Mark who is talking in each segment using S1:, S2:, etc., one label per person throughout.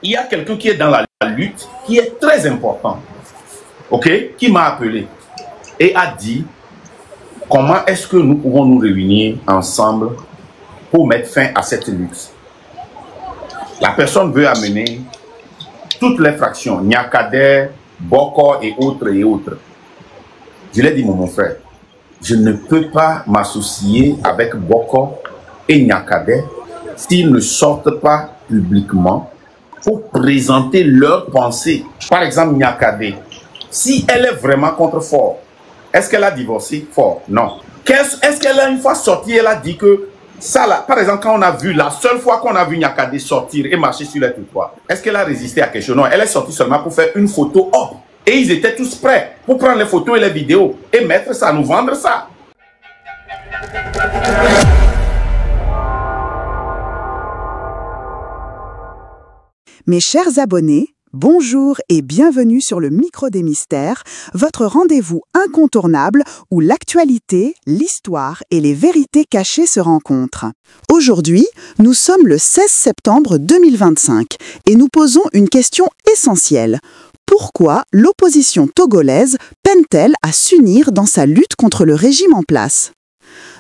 S1: il y a quelqu'un qui est dans la lutte, qui est très important, ok, qui m'a appelé et a dit comment est-ce que nous pouvons nous réunir ensemble pour mettre fin à cette lutte. La personne veut amener toutes les fractions, Nyakade, Boko et autres et autres. Je l'ai dit, mon frère, je ne peux pas m'associer avec Boko et Nyakade s'ils ne sortent pas publiquement pour présenter leurs pensées. Par exemple, Nyakade, si elle est vraiment contre Fort, est-ce qu'elle a divorcé Fort? Non. Est-ce qu'elle a une fois sorti, elle a dit que ça là, par exemple, quand on a vu, la seule fois qu'on a vu Nyakade sortir et marcher sur les trottoirs, est-ce qu'elle a résisté à quelque chose? Non, elle est sortie seulement pour faire une photo hop. Et ils étaient tous prêts pour prendre les photos et les vidéos et mettre ça, nous vendre ça.
S2: Mes chers abonnés, bonjour et bienvenue sur le Micro des Mystères, votre rendez-vous incontournable où l'actualité, l'histoire et les vérités cachées se rencontrent. Aujourd'hui, nous sommes le 16 septembre 2025 et nous posons une question essentielle. Pourquoi l'opposition togolaise peine-t-elle à s'unir dans sa lutte contre le régime en place ?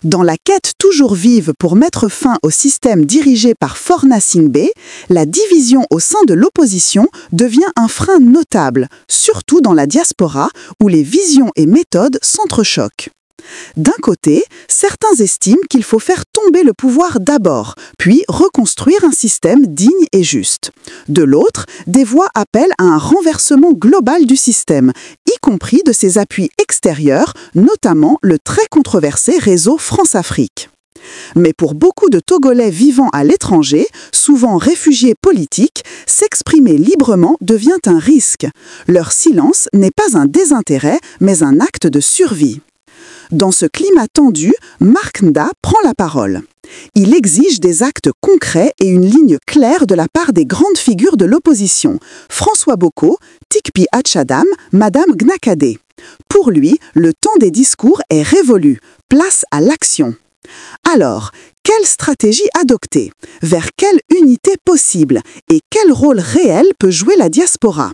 S2: Dans la quête toujours vive pour mettre fin au système dirigé par Forna Singbe, la division au sein de l'opposition devient un frein notable, surtout dans la diaspora où les visions et méthodes s'entrechoquent. D'un côté, certains estiment qu'il faut faire tomber le pouvoir d'abord, puis reconstruire un système digne et juste. De l'autre, des voix appellent à un renversement global du système, y compris de ses appuis extérieurs, notamment le très controversé réseau France-Afrique. Mais pour beaucoup de Togolais vivant à l'étranger, souvent réfugiés politiques, s'exprimer librement devient un risque. Leur silence n'est pas un désintérêt, mais un acte de survie. Dans ce climat tendu, Mark Nda prend la parole. Il exige des actes concrets et une ligne claire de la part des grandes figures de l'opposition, François Boko, Tikpi Hatchadam, Madame Gnakade. Pour lui, le temps des discours est révolu. Place à l'action. Alors, quelle stratégie adopter? Vers quelle unité possible? Et quel rôle réel peut jouer la diaspora?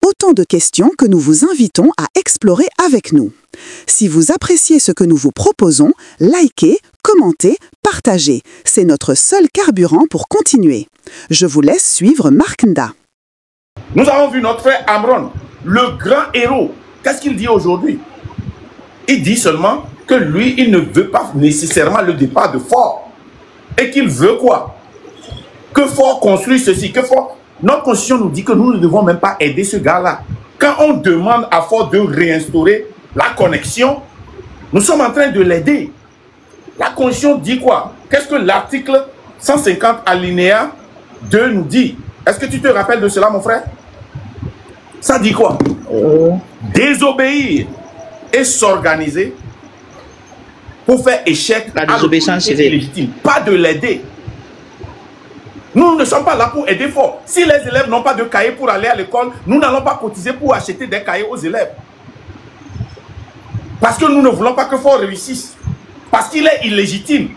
S2: Autant de questions que nous vous invitons à explorer avec nous. Si vous appréciez ce que nous vous proposons, likez, commentez, partagez. C'est notre seul carburant pour continuer. Je vous laisse suivre Mark Nda.
S1: Nous avons vu notre frère Amron, le grand héros. Qu'est-ce qu'il dit aujourd'hui? Il dit seulement que lui, il ne veut pas nécessairement le départ de Fort. Et qu'il veut quoi? Que Fort construise ceci, que Fort... Notre constitution nous dit que nous ne devons même pas aider ce gars-là. Quand on demande à Fort de réinstaurer la connexion, nous sommes en train de l'aider. La constitution dit quoi? Qu'est-ce que l'article 150 alinéa 2 nous dit? Est-ce que tu te rappelles de cela, mon frère? Ça dit quoi? Désobéir et s'organiser pour faire échec
S3: la désobéissance
S1: légitime. Pas de l'aider. Nous ne sommes pas là pour aider Fort. Si les élèves n'ont pas de cahier pour aller à l'école, nous n'allons pas cotiser pour acheter des cahiers aux élèves. Parce que nous ne voulons pas que Fort réussisse. Parce qu'il est illégitime.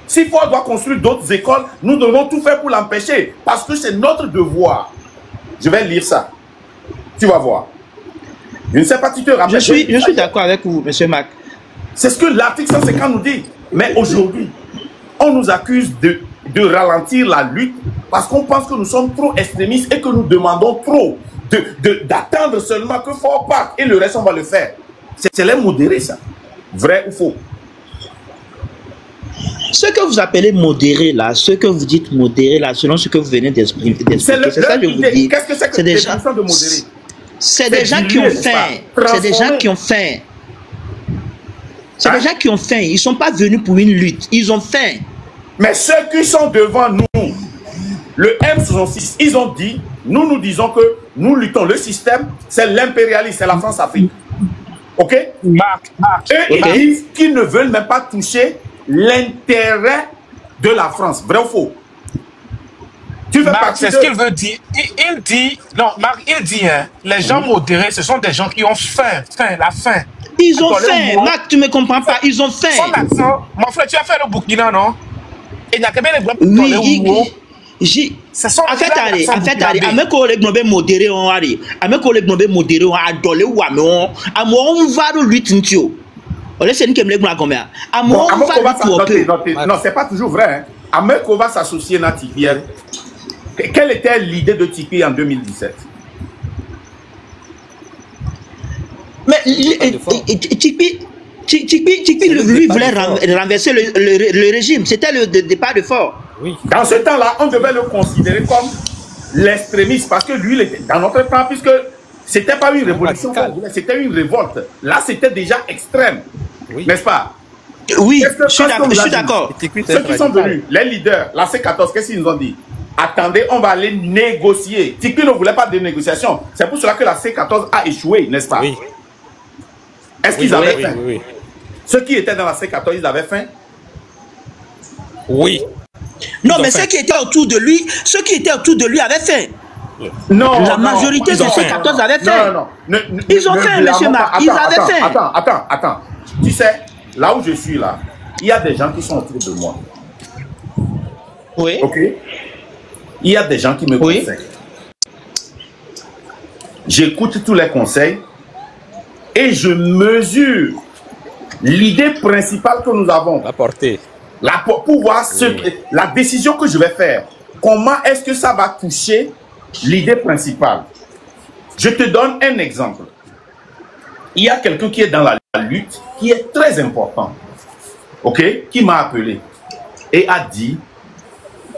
S1: Si Fort doit construire d'autres écoles, nous devons tout faire pour l'empêcher. Parce que c'est notre devoir. Je vais lire ça. Tu vas voir. Je ne sais pas si tu te rappelles.
S3: Je suis d'accord avec vous, M. Mac.
S1: C'est ce que l'article 150 nous dit. Mais aujourd'hui, on nous accuse de ralentir la lutte parce qu'on pense que nous sommes trop extrémistes et que nous demandons trop d'attendre seulement que Fort parte et le reste on va le faire. C'est les modérés ça. Vrai ou faux?
S3: Ce que vous appelez modéré là, ce que vous dites modéré là, selon ce que vous venez d'expliquer, c'est ça que je vous dis.
S1: Qu'est-ce que c'est que la définition de modéré?
S3: C'est des gens qui ont faim. C'est des gens qui ont faim. C'est des gens qui ont faim. Ils ne sont pas venus pour une lutte. Ils ont faim.
S1: Mais ceux qui sont devant nous, le M66, ils ont dit, nous disons que nous luttons. Le système, c'est l'impérialisme, c'est la France-Afrique. Ok? Eux, ils disent qu'ils ne veulent même pas toucher l'intérêt de la France. Vrai ou faux? Tu veux
S4: Marc, c'est ce qu'il veut dire. Il dit, non, Marc, il dit, hein, les gens modérés, ce sont des gens qui ont faim, la faim.
S3: Ils ont faim. Marc, tu ne me comprends pas. Ils ont faim.
S4: Son accent, mon frère, tu as fait le Burkina, non? Et il n'y a que bien les blancs pour
S3: oui,
S4: Ce sont
S3: En fait,
S4: là,
S3: allez,
S4: sont
S3: en fait,
S4: blindés.
S3: allez, avec les globes modérés, on a dit, avec les globes modérés, on a dolé ou à moi, on va de lui tintio. On laisse une kemle gna combien. À
S1: Bon,
S3: moi, on va
S1: Amekova,
S3: de tout
S1: notez,
S3: peu.
S1: notez. Non, c'est pas toujours vrai. Hein. Amekova s'associer à Tipeee. Hein. Quelle était l'idée de Tipeee en 2017?
S3: Mais Tipeee, lui voulait renverser le régime. C'était le départ de fort.
S5: Oui.
S1: Dans ce temps-là, on devait le considérer comme l'extrémiste parce que lui, il était dans notre temps, puisque c'était pas une révolution, c'était une révolte. Là, c'était déjà extrême,
S5: Oui.
S1: n'est-ce pas?
S3: Oui,
S1: Qu'est-ce que-
S3: je suis
S1: qu'est-ce que vous avez
S3: d'accord.
S1: dit? Ceux qui sont venus, les leaders, la C14, qu'est-ce qu'ils nous ont dit? Attendez, on va aller négocier. Tipeee ne voulait pas de négociation. C'est pour cela que la C14 a échoué, n'est-ce pas?
S5: Oui.
S1: Est-ce qu'ils avaient
S5: Oui,
S1: faim?
S5: oui, oui.
S1: Ceux qui étaient dans la C14, ils avaient faim?
S5: Oui.
S3: Non,
S5: Ils ont
S3: mais
S5: faim.
S3: ceux qui étaient autour de lui, avaient faim.
S1: Non.
S3: La majorité
S1: ils ont
S3: des
S1: faim.
S3: C14 avaient faim.
S1: Non.
S3: Ils ont faim, monsieur Marc. Ils avaient faim.
S1: Attends. Tu sais, là où je suis là, il y a des gens qui sont autour de moi.
S3: Oui.
S1: Ok? Il y a des gens qui me
S3: Oui.
S1: conseillent. J'écoute tous les conseils et je mesure l'idée principale que nous avons.
S5: La portée.
S1: Pour voir la décision que je vais faire. Comment est-ce que ça va toucher l'idée principale? Je te donne un exemple. Il y a quelqu'un qui est dans la lutte qui est très important. Ok? Qui m'a appelé et a dit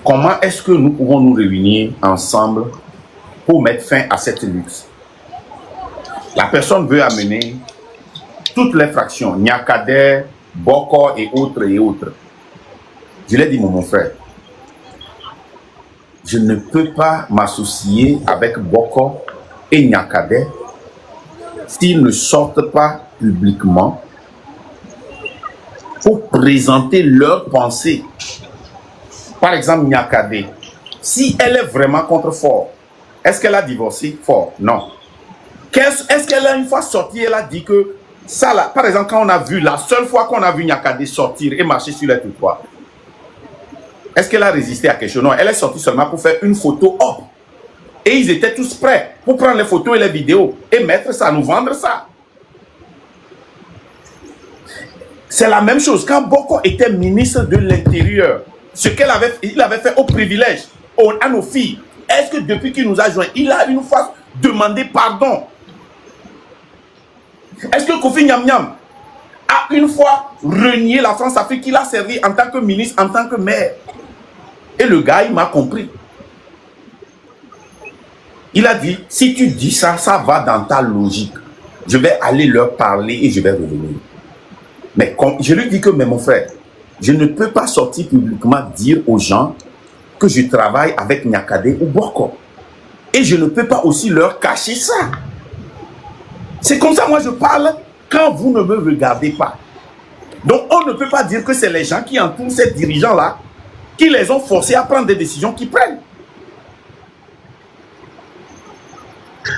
S1: comment est-ce que nous pouvons nous réunir ensemble pour mettre fin à cette lutte. La personne veut amener toutes les fractions, Nyakader, Boko et autres et autres. Je lui ai dit, mon frère, je ne peux pas m'associer avec Boko et Nyakader s'ils ne sortent pas publiquement pour présenter leurs pensées. Par exemple, Nyakade, si elle est vraiment contre Fort, est-ce qu'elle a divorcé Fort? Non. Est-ce qu'elle a une fois sorti, elle a dit que ça là, par exemple, quand on a vu, la seule fois qu'on a vu Nyakade sortir et marcher sur les trottoirs, est-ce qu'elle a résisté à quelque chose? Non, elle est sortie seulement pour faire une photo hop. Et ils étaient tous prêts pour prendre les photos et les vidéos et mettre ça, nous vendre ça. C'est la même chose. Quand Boko était ministre de l'Intérieur, ce il avait fait au privilège, à nos filles, est-ce que depuis qu'il nous a joints, il a une fois demandé pardon? Est-ce que Kofi Nyam Nyam a une fois renié la France-Afrique qu'il a servi en tant que ministre, en tant que maire? Et le gars, il m'a compris. Il a dit, si tu dis ça, ça va dans ta logique. Je vais aller leur parler et je vais revenir. Mais je lui dis que, mais mon frère, je ne peux pas sortir publiquement dire aux gens que je travaille avec Nyakade ou Boko. Et je ne peux pas aussi leur cacher ça. C'est comme ça, moi, je parle quand vous ne me regardez pas. Donc, on ne peut pas dire que c'est les gens qui entourent ces dirigeants-là qui les ont forcés à prendre des décisions qu'ils prennent.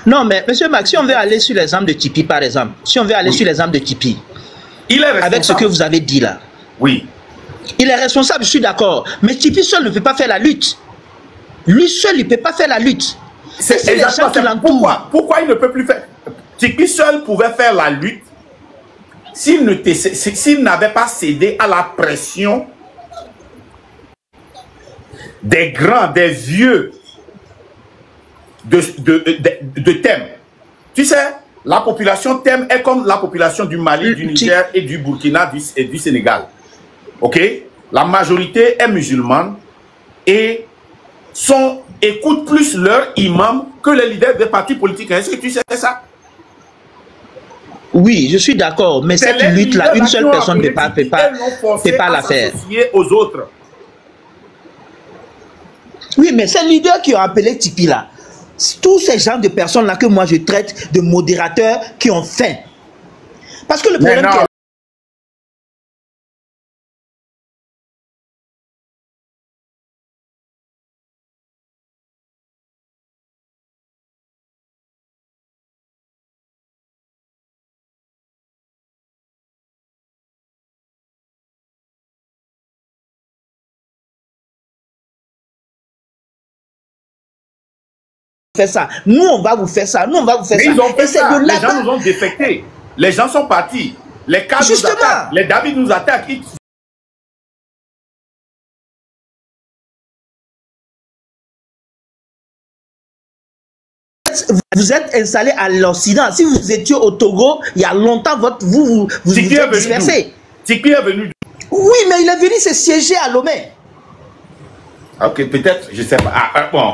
S3: Non, mais monsieur Max, si on veut aller sur l'exemple de Tipeee, par exemple, si on veut aller sur l'exemple de Tipeee,
S1: il est responsable.
S3: avec ce que vous avez dit là.
S1: Oui.
S3: Il est responsable, je suis d'accord. Mais Tipeee seul ne peut pas faire la lutte. Lui seul, il ne peut pas faire la lutte. C'est les gens qui l'entourent.
S1: Pourquoi il ne peut plus faire? Tipeee seul pouvait faire la lutte s'il n'avait pas cédé à la pression des grands, des vieux de Thème. Tu sais, la population Thème est comme la population du Mali, du Niger et du Burkina et du Sénégal. Ok? La majorité est musulmane et écoutent plus leur imam que les leaders des partis politiques. Est-ce que tu sais ça?
S3: Oui, je suis d'accord, mais cette lutte-là, une seule personne ne peut pas la faire.
S1: Aux autres.
S3: Oui, mais ces leaders qui ont appelé Tipeee là, tous ces gens de personnes-là que moi je traite de modérateurs qui ont faim. Parce que le problème faire ça. Nous, on va vous faire ça. Nous, on va vous faire
S1: Mais
S3: ça.
S1: ils ont fait ça.
S3: De
S1: les gens nous ont défecté. Les gens sont partis. Les cadres nous attaquent. Les David nous attaquent.
S3: Vous êtes installé à l'Occident. Si vous étiez au Togo, il y a longtemps, vous êtes dispersé.
S1: Tiki est venu.
S3: Oui, mais il est venu se siéger à Lomé.
S1: Ok, peut-être, je ne sais pas. Ah, bon.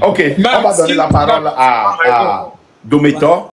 S1: Ok,
S4: Merci.
S1: on va donner la parole à Dométor.